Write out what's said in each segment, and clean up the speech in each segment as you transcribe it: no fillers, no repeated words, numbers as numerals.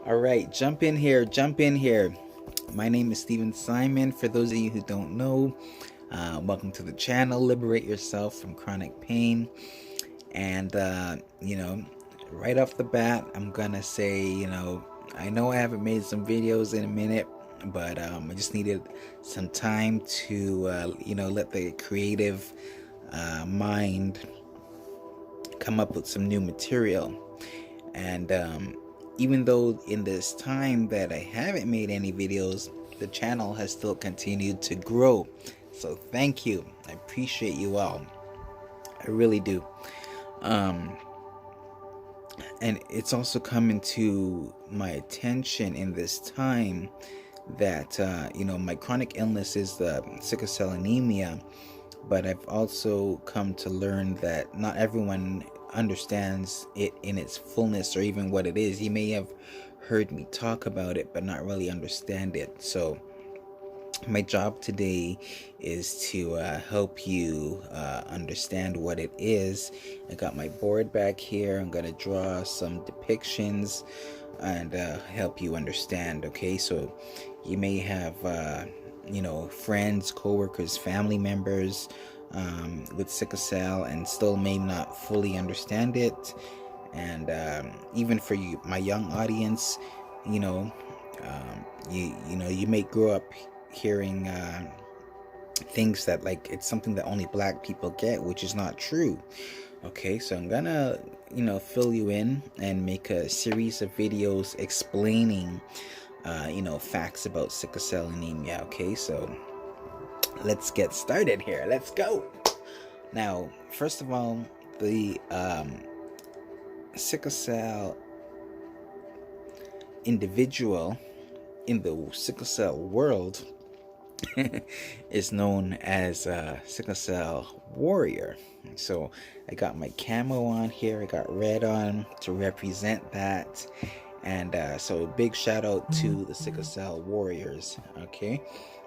All right, jump in here, jump in here. My name is Steven Simon. For those of you who don't know, welcome to the channel. Liberate yourself from chronic pain. And, right off the bat, I'm gonna say, I know I haven't made some videos in a minute, but I just needed some time to, let the creative mind come up with some new material. And even though in this time that I haven't made any videos, the channel has still continued to grow. So thank you. I appreciate you all. I really do. And it's also coming to my attention in this time that my chronic illness is the sickle cell anemia, but I've also come to learn that not everyone understands it in its fullness or even what it is. You may have heard me talk about it but not really understand it. So my job today is to help you understand what it is. I got my board back here. I'm gonna draw some depictions and help you understand. Okay, so you may have friends, co-workers, family members with sickle cell and still may not fully understand it. And even for you, my young audience, you may grow up hearing things that like it's something that only black people get, which is not true. Okay, so I'm gonna fill you in and make a series of videos explaining facts about sickle cell anemia. Okay, so let's get started here. Let's go. Now, first of all, the sickle cell individual in the sickle cell world is known as a sickle cell warrior. So I got my camo on here. I got red on to represent that. And so big shout out to the sickle cell warriors. Okay,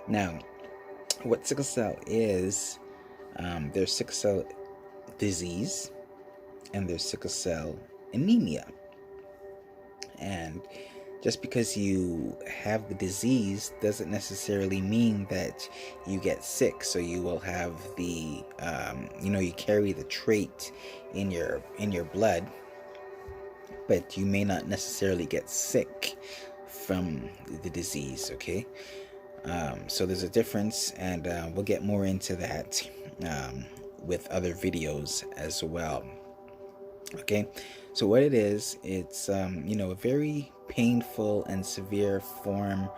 now what sickle cell is, there's sickle cell disease and there's sickle cell anemia. And just because you have the disease doesn't necessarily mean that you get sick. So you will have the you carry the trait in your blood, but you may not necessarily get sick from the disease. Okay, so there's a difference, and we'll get more into that with other videos as well. Okay, so what it is, it's a very painful and severe form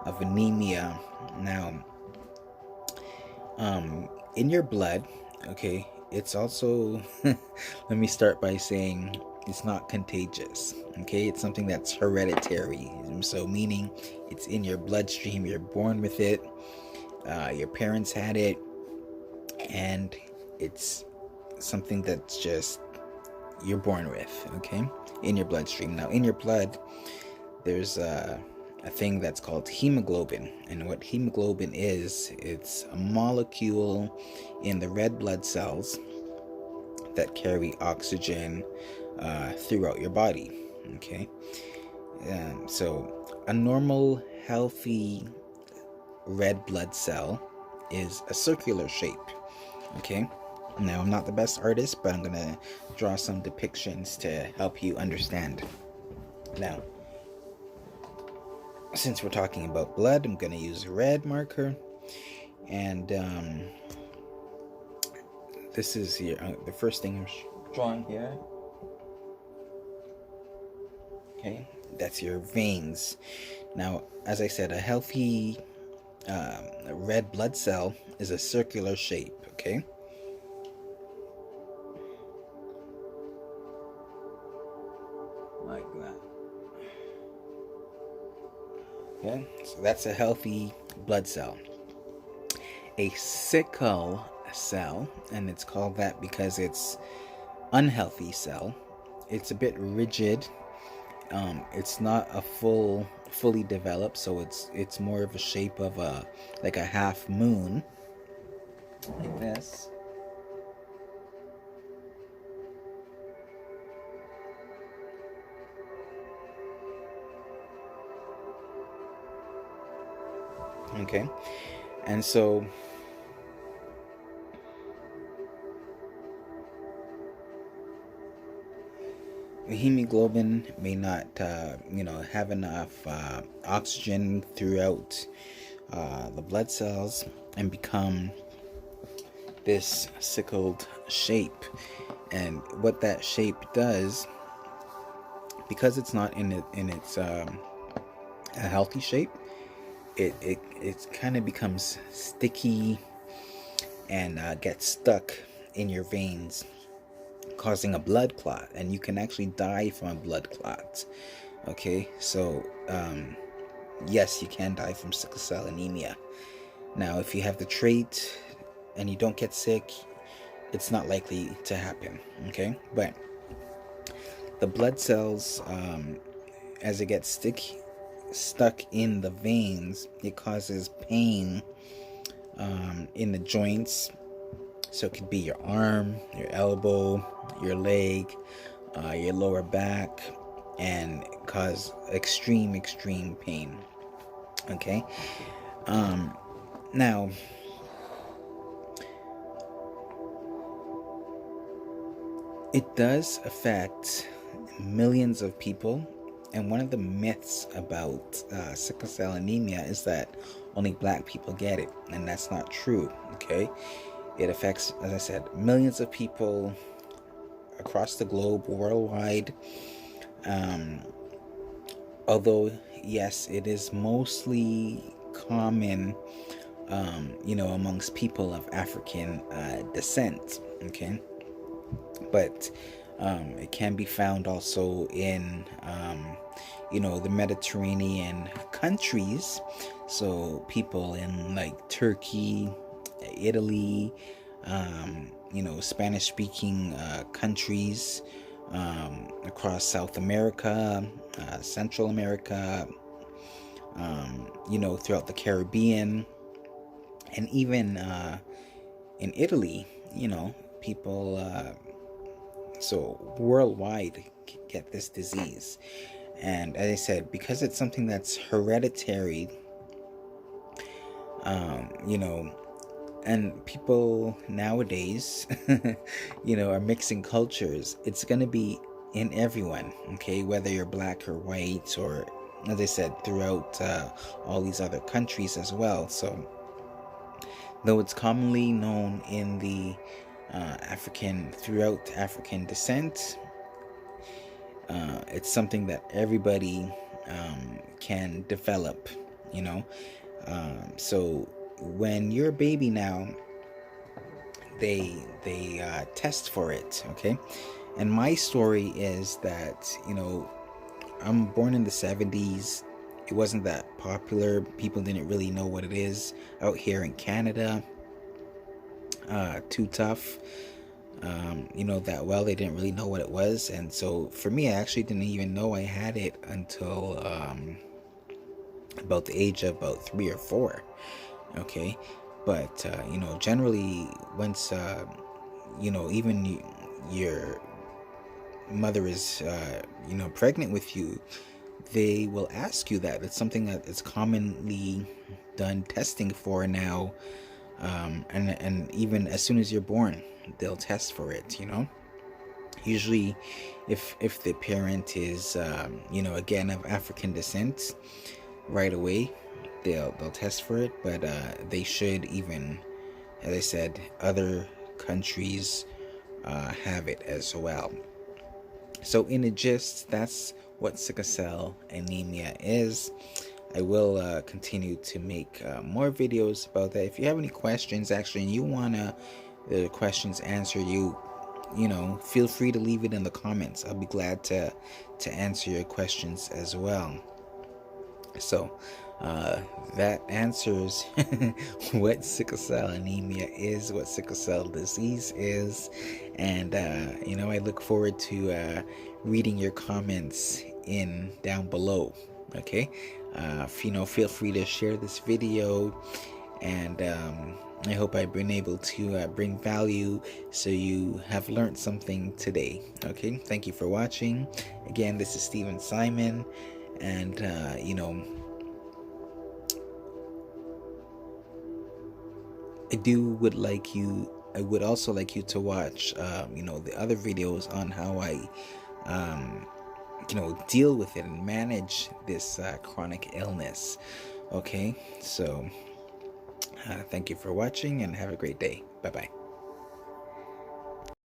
of anemia. Now, in your blood, okay, it's also let me start by saying it's not contagious. Okay, it's something that's hereditary. So meaning it's in your bloodstream, you're born with it, your parents had it, and it's something that's just you're born with, okay, in your bloodstream. Now, in your blood, there's a thing that's called hemoglobin. And what hemoglobin is, it's a molecule in the red blood cells that carry oxygen throughout your body, okay? So a normal, healthy red blood cell is a circular shape, okay? Now, I'm not the best artist, but I'm going to draw some depictions to help you understand. Now, since we're talking about blood, I'm going to use a red marker. And this is here, the first thing I'm drawing here. Okay, that's your veins. Now, as I said, a healthy red blood cell is a circular shape, okay? Like that. Okay, so that's a healthy blood cell. A sickle cell, and it's called that because it's unhealthy cell. It's a bit rigid. It's not a fully developed, so it's more of a shape of a half moon, like this. Okay, and so hemoglobin may not, have enough oxygen throughout the blood cells and become this sickled shape. And what that shape does, because it's not in its a healthy shape, it kind of becomes sticky and gets stuck in your veins, causing a blood clot, and you can actually die from a blood clot. Okay, so yes, you can die from sickle cell anemia. Now, if you have the trait and you don't get sick, it's not likely to happen. Okay, but the blood cells, as it gets stuck in the veins, it causes pain in the joints. So it could be your arm, your elbow, your leg, your lower back, and cause extreme pain. Okay. Now, it does affect millions of people, and one of the myths about sickle cell anemia is that only black people get it, and that's not true. Okay, it affects, as I said, millions of people across the globe, worldwide. Although, yes, it is mostly common, amongst people of African descent. Okay, but it can be found also in, the Mediterranean countries. So people in like Turkey, Italy, Spanish-speaking countries across South America, Central America, throughout the Caribbean, and even in Italy, people, so worldwide, get this disease. And as I said, because it's something that's hereditary, and people nowadays, are mixing cultures, it's going to be in everyone, okay, whether you're black or white, or, as I said, throughout all these other countries as well. So, though it's commonly known in the throughout African descent, it's something that everybody can develop, so when you're a baby now, they test for it. Okay, and my story is that, I'm born in the 70s. It wasn't that popular. People didn't really know what it is out here in Canada. Too tough, that well. They didn't really know what it was. And so for me, I actually didn't even know I had it until about the age of about 3 or 4. Okay, but generally, once even your mother is pregnant with you, they will ask you that. It's something that is commonly done testing for now, and even as soon as you're born, they'll test for it. Usually, if the parent is again of African descent, right away they'll test for it. But they should, even, as I said, other countries have it as well. So in a gist, that's what sickle cell anemia is. I will continue to make more videos about that. If you have any questions, actually, and you want the questions answered, feel free to leave it in the comments. I'll be glad to answer your questions as well. So that answers what sickle cell anemia is, what sickle cell disease is, and I look forward to reading your comments down below. Okay, feel free to share this video, and I hope I've been able to bring value, so you have learned something today. Okay, thank you for watching. Again, this is Steven Simon, and I would also like you to watch, the other videos on how I, deal with it and manage this chronic illness. Okay, so thank you for watching and have a great day. Bye bye.